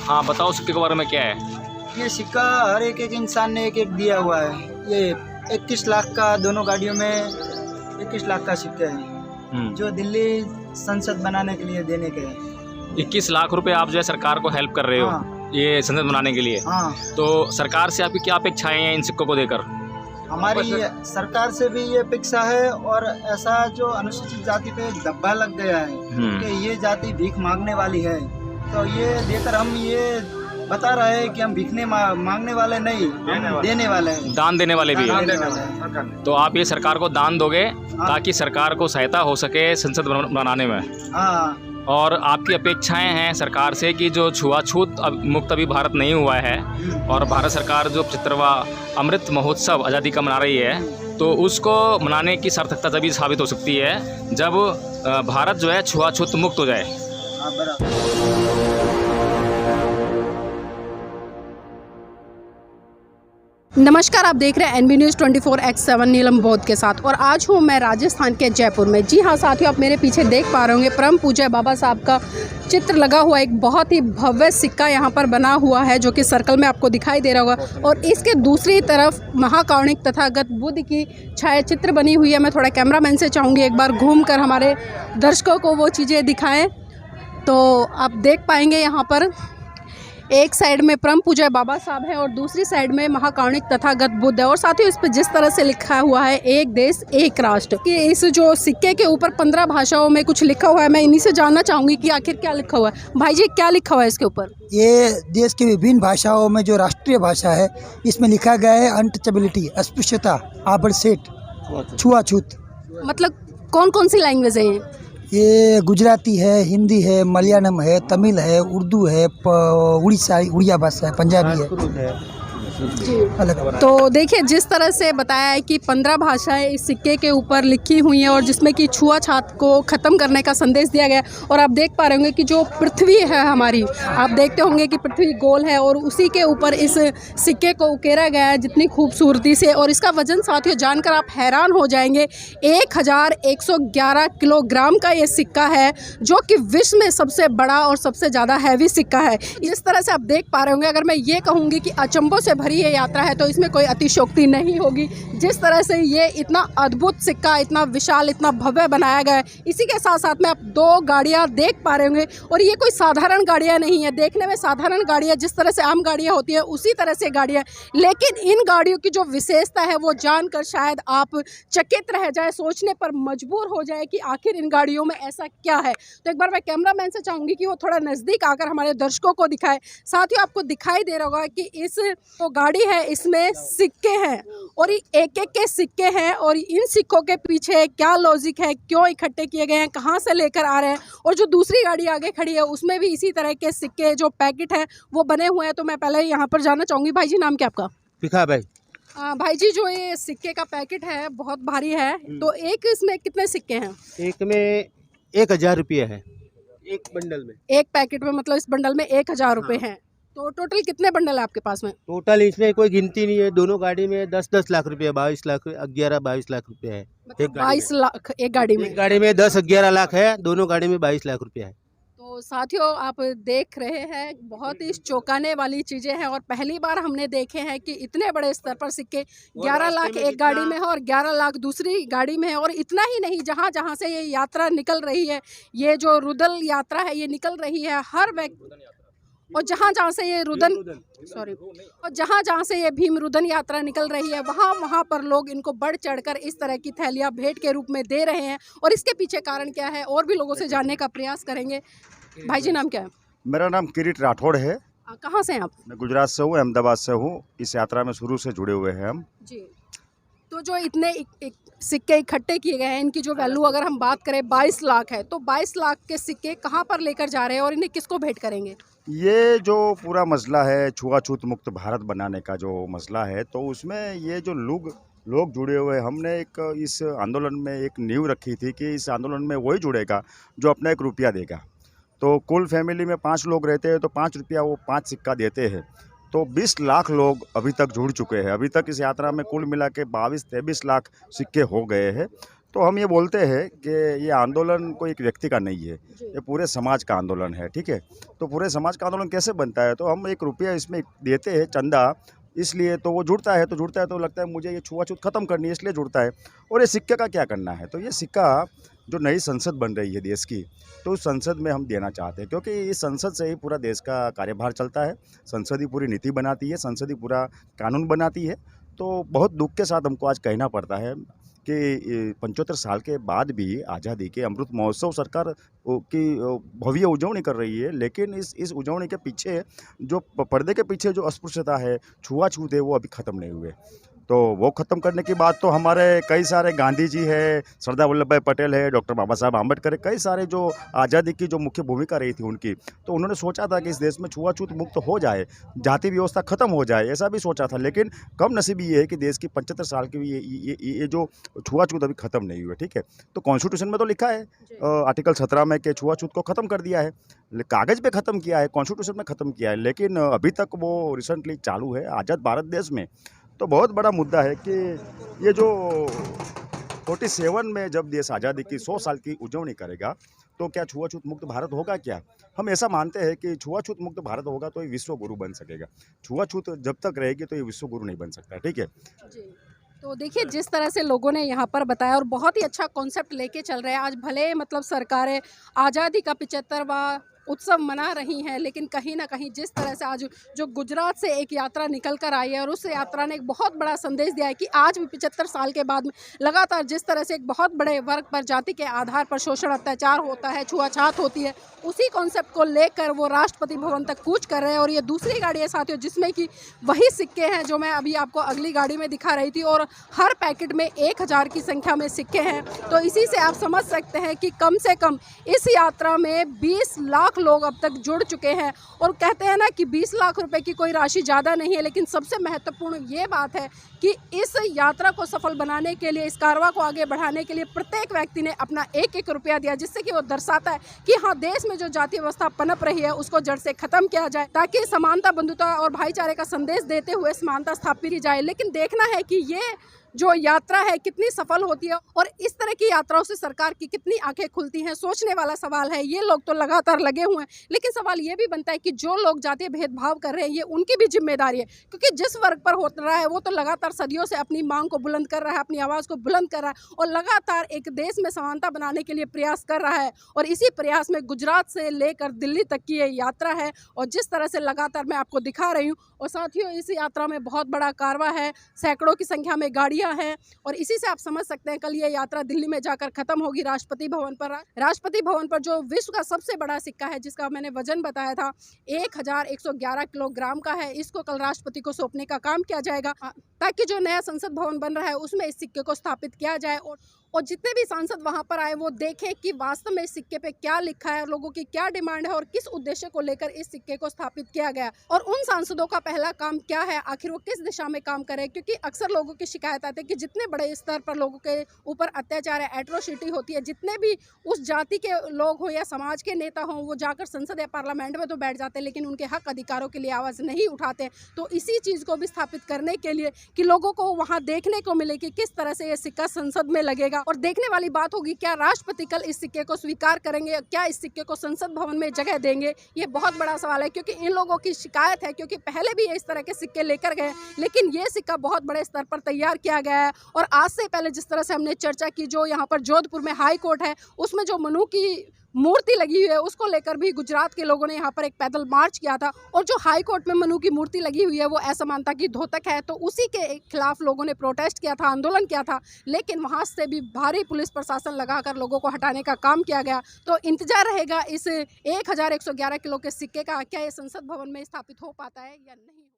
हाँ बताओ सिक्के के बारे में क्या है। ये सिक्का हर एक एक इंसान ने एक एक दिया हुआ है। ये 21 लाख का दोनों गाड़ियों में 21 लाख का सिक्का है जो दिल्ली संसद बनाने के लिए देने के हैं। 21 लाख रुपए आप जो है सरकार को हेल्प कर रहे हो। हाँ। ये संसद बनाने के लिए। हाँ। तो सरकार से आपकी क्या अपेक्षाएं हैं इन सिक्कों को देकर? हमारी सरकार से भी ये अपेक्षा है और ऐसा जो अनुसूचित जाति पे एक धब्बा लग गया है कि ये जाति भीख मांगने वाली है, तो ये देकर हम ये बता रहे हैं कि हम भीखने मांगने वाले नहीं, हम देने वाले हैं, दान देने वाले भी दान देने वाले हैं। तो आप ये सरकार को दान दोगे ताकि सरकार को सहायता हो सके संसद बनाने में। हाँ। और आपकी अपेक्षाएं हैं सरकार से कि जो छुआछूत मुक्त अभी भारत नहीं हुआ है और भारत सरकार जो 75वां अमृत महोत्सव आज़ादी का मना रही है, तो उसको मनाने की सार्थकता तभी साबित हो सकती है जब भारत जो है छुआछूत मुक्त हो जाए। नमस्कार, आप देख रहे हैं NB News 24/7 नीलम बौद्ध के साथ। और आज हूँ मैं राजस्थान के जयपुर में। जी हाँ साथियों, आप मेरे पीछे देख पा रहे होंगे परम पूज्य बाबा साहब का चित्र लगा हुआ एक बहुत ही भव्य सिक्का यहाँ पर बना हुआ है जो कि सर्कल में आपको दिखाई दे रहा होगा। और इसके दूसरी तरफ महाकारुणिक तथागत बुद्ध की छायाचित्र बनी हुई है। मैं थोड़ा कैमरामैन से चाहूँगी एक बार घूम कर हमारे दर्शकों को वो चीज़ें दिखाएँ, तो आप देख पाएंगे यहाँ पर एक साइड में परम पूज्य बाबा साहब है और दूसरी साइड में महाकारुणिक तथागत बुद्ध है। और साथ ही इस पर जिस तरह से लिखा हुआ है एक देश एक राष्ट्र, कि इस जो सिक्के के ऊपर 15 भाषाओं में कुछ लिखा हुआ है। मैं इन्हीं से जानना चाहूँगी कि आखिर क्या लिखा हुआ है। भाई जी, क्या लिखा हुआ है इसके ऊपर? ये देश की विभिन्न भाषाओं में जो राष्ट्रीय भाषा है, इसमें लिखा गया है अनटचेबिलिटी, अस्पृश्यता, आबड़सेठ, छुआछूत। मतलब कौन कौन सी लैंग्वेज है ये गुजराती है, हिंदी है, मलयालम है, तमिल है, उर्दू है, उड़िया भाषा है, पंजाबी है। तो देखिए जिस तरह से बताया है कि 15 भाषाएं इस सिक्के के ऊपर लिखी हुई हैं और जिसमें कि छुआछूत को ख़त्म करने का संदेश दिया गया है। और आप देख पा रहे होंगे कि जो पृथ्वी है हमारी, आप देखते होंगे कि पृथ्वी गोल है और उसी के ऊपर इस सिक्के को उकेरा गया है जितनी खूबसूरती से। और इसका वजन साथियों जानकर आप हैरान हो जाएंगे, 1111 किलोग्राम का ये सिक्का है जो कि विश्व में सबसे बड़ा और सबसे ज़्यादा हैवी सिक्का है। इस तरह से आप देख पा रहे होंगे। अगर मैं ये कहूँगी कि अचंभों से भरी ये यात्रा है तो इसमें कोई अतिशयोक्ति नहीं होगी। जिस तरह से ये इतना अद्भुत सिक्का, इतना विशाल, इतना भव्य बनाया गया है। इसी के साथ साथ में आप 2 गाड़ियां देख पा रहे होंगे और ये कोई साधारण गाड़ियां नहीं है। देखने में साधारण गाड़ियां जिस तरह से आम गाड़ियां होती है उसी तरह से गाड़ियां, लेकिन इन गाड़ियों की जो विशेषता है वो जानकर शायद आप चकित रह जाए, सोचने पर मजबूर हो जाए कि आखिर इन गाड़ियों में ऐसा क्या है। तो एक बार मैं कैमरामैन से चाहूँगी कि वो थोड़ा नज़दीक आकर हमारे दर्शकों को दिखाए। साथ ही आपको दिखाई दे रहा होगा कि इस गाड़ी है, इसमें सिक्के हैं और एक एक के सिक्के हैं। और इन सिक्कों के पीछे क्या लॉजिक है, क्यों इकट्ठे किए गए हैं, कहां से लेकर आ रहे हैं। और जो दूसरी गाड़ी आगे खड़ी है उसमें भी इसी तरह के सिक्के जो पैकेट हैं वो बने हुए हैं। तो मैं पहले यहाँ पर जानना चाहूँगी, भाई जी नाम क्या आपका? पिखा भाई। भाई जी, जो ये सिक्के का पैकेट है बहुत भारी है, तो एक इसमें कितने सिक्के हैं? एक में 1000 रुपये है, एक बंडल में, एक पैकेट में, मतलब इस बंडल में 1000 रुपये हैं। तो टोटल कितने बंडल है आपके पास में? टोटल इसमें कोई गिनती नहीं है। दोनों गाड़ी में 10-10 लाख रुपए, 22 लाख, 11-22 लाख रुपए है। मतलब 22 लाख एक गाड़ी में? एक गाड़ी में 10-11 लाख है, दोनों गाड़ी में 22 लाख रुपया है। तो साथियों आप देख रहे हैं, बहुत ही चौंकाने वाली चीज़ें हैं और पहली बार हमने देखे हैं कि इतने बड़े स्तर पर सिक्के 11 लाख एक गाड़ी में है और 11 लाख दूसरी गाड़ी में है। और इतना ही नहीं, जहाँ जहाँ से ये यात्रा निकल रही है, ये जो रुदल यात्रा है ये निकल रही है, हर व्यक्ति, और जहाँ जहाँ से ये और जहाँ से ये भीम रुदन यात्रा निकल रही है वहाँ पर लोग इनको बढ़ चढ़कर इस तरह की थैलियाँ भेंट के रूप में दे रहे हैं। और इसके पीछे कारण क्या है और भी लोगों से जानने का प्रयास करेंगे। भाई जी नाम क्या है? मेरा नाम किरीट राठौड़ है। कहाँ से हैं आप? मैं गुजरात से हूँ, अहमदाबाद से हूँ। इस यात्रा में शुरू से जुड़े हुए हैं हम जी। तो जो इतने सिक्के इकट्ठे किए गए हैं, इनकी जो वैल्यू अगर हम बात करें 22 लाख है, तो 22 लाख के सिक्के कहाँ पर लेकर जा रहे हैं और इन्हें किसको भेंट करेंगे? ये जो पूरा मसला है छुआछूत मुक्त भारत बनाने का जो मसला है, तो उसमें ये जो लोग जुड़े हुए, हमने एक इस आंदोलन में एक नींव रखी थी कि इस आंदोलन में वही जुड़ेगा जो अपना 1 रुपया देगा। तो कुल फैमिली में 5 लोग रहते हैं तो 5 रुपया वो 5 सिक्का देते हैं। तो 20 लाख लोग अभी तक जुड़ चुके हैं। अभी तक इस यात्रा में कुल मिला के 22-23 लाख सिक्के हो गए हैं। तो हम ये बोलते हैं कि ये आंदोलन कोई एक व्यक्ति का नहीं है, ये पूरे समाज का आंदोलन है, ठीक है। तो पूरे समाज का आंदोलन कैसे बनता है, तो हम 1 रुपया इसमें देते हैं चंदा, इसलिए तो वो जुड़ता है तो लगता है मुझे ये छुआछूत ख़त्म करनी है, इसलिए जुड़ता है। और ये सिक्के का क्या करना है, तो ये सिक्का जो नई संसद बन रही है देश की, तो उस संसद में हम देना चाहते हैं, क्योंकि इस संसद से ही पूरा देश का कार्यभार चलता है, संसद ही पूरी नीति बनाती है, संसद ही पूरा कानून बनाती है। तो बहुत दुख के साथ हमको आज कहना पड़ता है कि 75 साल के बाद भी आज़ादी के अमृत महोत्सव सरकार की भव्य उजवनी कर रही है, लेकिन इस उजवनी के पीछे जो पर्दे के पीछे जो अस्पृश्यता है, छुआछूत है, वो अभी ख़त्म नहीं हुए। तो वो ख़त्म करने की बात तो हमारे कई सारे गांधी जी है, सरदार वल्लभ भाई पटेल है, डॉक्टर बाबा साहब आम्बेडकर है, कई सारे जो आज़ादी की जो मुख्य भूमिका रही थी उनकी, तो उन्होंने सोचा था कि इस देश में छुआछूत मुक्त हो जाए, जाति व्यवस्था ख़त्म हो जाए, ऐसा भी सोचा था। लेकिन कम नसीबी ये है कि देश की 75 साल की ये जो छुआछूत अभी ख़त्म नहीं हुए, ठीक है। तो कॉन्स्टिट्यूशन में तो लिखा है आर्टिकल 17 में कि छुआछूत को ख़त्म कर दिया है, कागज़ पे ख़त्म किया है, कॉन्स्टिट्यूशन में ख़त्म किया है, लेकिन अभी तक वो रिसेंटली चालू है आज़ाद भारत देश में। तो बहुत बड़ा मुद्दा है कि ये जो 47 में जब देश आज़ादी की 100 साल की उजवनी करेगा, तो क्या छुआछूत मुक्त भारत होगा क्या? हम ऐसा मानते हैं कि छुआछूत मुक्त भारत होगा तो ये विश्व गुरु बन सकेगा। छुआछूत जब तक रहेगी तो ये विश्व गुरु नहीं बन सकता, ठीक है। तो देखिए जिस तरह से लोगों ने यहाँ पर बताया और बहुत ही अच्छा कॉन्सेप्ट लेके चल रहे हैं। आज भले मतलब सरकारें आज़ादी का 75वां उत्सव मना रही हैं, लेकिन कहीं ना कहीं जिस तरह से आज जो गुजरात से एक यात्रा निकल कर आई है और उस यात्रा ने एक बहुत बड़ा संदेश दिया है कि आज भी 75 साल के बाद में लगातार जिस तरह से एक बहुत बड़े वर्ग पर जाति के आधार पर शोषण अत्याचार होता है, छुआछूत होती है, उसी कॉन्सेप्ट को लेकर वो राष्ट्रपति भवन तक कूच कर रहे हैं। और ये दूसरी गाड़ी है साथियों जिसमें कि वही सिक्के हैं जो मैं अभी आपको अगली गाड़ी में दिखा रही थी, और हर पैकेट में 1000 की संख्या में सिक्के हैं। तो इसी से आप समझ सकते हैं कि कम से कम इस यात्रा में 20 लाख लोग अब तक जुड़ चुके हैं। और कहते हैं ना कि 20 लाख रुपए की कोई राशि ज़्यादा नहीं है, लेकिन सबसे महत्वपूर्ण ये बात है कि इस यात्रा को सफल बनाने के लिए, इस कारवां को आगे बढ़ाने के लिए प्रत्येक व्यक्ति ने अपना 1-1 रुपया दिया, जिससे कि वो दर्शाता है कि हाँ, देश में जो जाति व्यवस्था पनप रही है उसको जड़ से खत्म किया जाए, ताकि समानता, बंधुता और भाईचारे का संदेश देते हुए समानता स्थापित की जाए। लेकिन देखना है कि ये जो यात्रा है कितनी सफल होती है और इस तरह की यात्राओं से सरकार की कितनी आंखें खुलती हैं, सोचने वाला सवाल है। ये लोग तो लगातार लगे हुए हैं, लेकिन सवाल ये भी बनता है कि जो लोग जातीय भेदभाव कर रहे हैं ये उनकी भी जिम्मेदारी है, क्योंकि जिस वर्ग पर हो रहा है वो तो लगातार सदियों से अपनी मांग को बुलंद कर रहा है, अपनी आवाज़ को बुलंद कर रहा है और लगातार एक देश में समानता बनाने के लिए प्रयास कर रहा है। और इसी प्रयास में गुजरात से लेकर दिल्ली तक की ये यात्रा है और जिस तरह से लगातार मैं आपको दिखा रही हूँ। और साथियों इस यात्रा में बहुत बड़ा कारवां है, सैकड़ों की संख्या में गाड़ियाँ हैं और इसी से आप समझ सकते हैं कल ये यात्रा दिल्ली में जाकर खत्म होगी राष्ट्रपति भवन पर। राष्ट्रपति भवन पर जो विश्व का सबसे बड़ा सिक्का है, जिसका मैंने वजन बताया था 1111 किलोग्राम का है, इसको कल राष्ट्रपति को सौंपने का काम किया जाएगा, ताकि जो नया संसद भवन बन रहा है उसमें इस सिक्के को स्थापित किया जाए और जितने भी सांसद वहां पर आए वो देखें कि वास्तव में इस सिक्के पे क्या लिखा है, लोगों की क्या डिमांड है और किस उद्देश्य को लेकर इस सिक्के को स्थापित किया गया और उन सांसदों का पहला काम क्या है, आखिर वो किस दिशा में काम करें। क्योंकि अक्सर लोगों की शिकायत आती है कि जितने बड़े स्तर पर लोगों के ऊपर अत्याचार है, एट्रोसिटी होती है, जितने भी उस जाति के लोग हो या समाज के नेता हों, वो जाकर संसद या पार्लियामेंट में तो बैठ जाते हैं लेकिन उनके हक अधिकारों के लिए आवाज़ नहीं उठाते। तो इसी चीज़ को भी स्थापित करने के लिए कि लोगों को वहाँ देखने को मिले कि किस तरह से ये सिक्का संसद में लगेगा और देखने वाली बात होगी क्या राष्ट्रपति कल इस सिक्के को स्वीकार करेंगे, क्या इस सिक्के को संसद भवन में जगह देंगे। ये बहुत बड़ा सवाल है क्योंकि इन लोगों की शिकायत है, क्योंकि पहले भी ये इस तरह के सिक्के लेकर गए लेकिन ये सिक्का बहुत बड़े स्तर पर तैयार किया गया है। और आज से पहले जिस तरह से हमने चर्चा की, जो यहाँ पर जोधपुर में हाई कोर्ट है उसमें जो मनु की मूर्ति लगी हुई है उसको लेकर भी गुजरात के लोगों ने यहाँ पर एक पैदल मार्च किया था और जो हाई कोर्ट में मनु की मूर्ति लगी हुई है वो असमानता की द्योतक है, तो उसी के खिलाफ लोगों ने प्रोटेस्ट किया था, आंदोलन किया था, लेकिन वहाँ से भी भारी पुलिस प्रशासन लगाकर लोगों को हटाने का काम किया गया। तो इंतजार रहेगा इस 1111 किलो के सिक्के का, क्या ये संसद भवन में स्थापित हो पाता है या नहीं।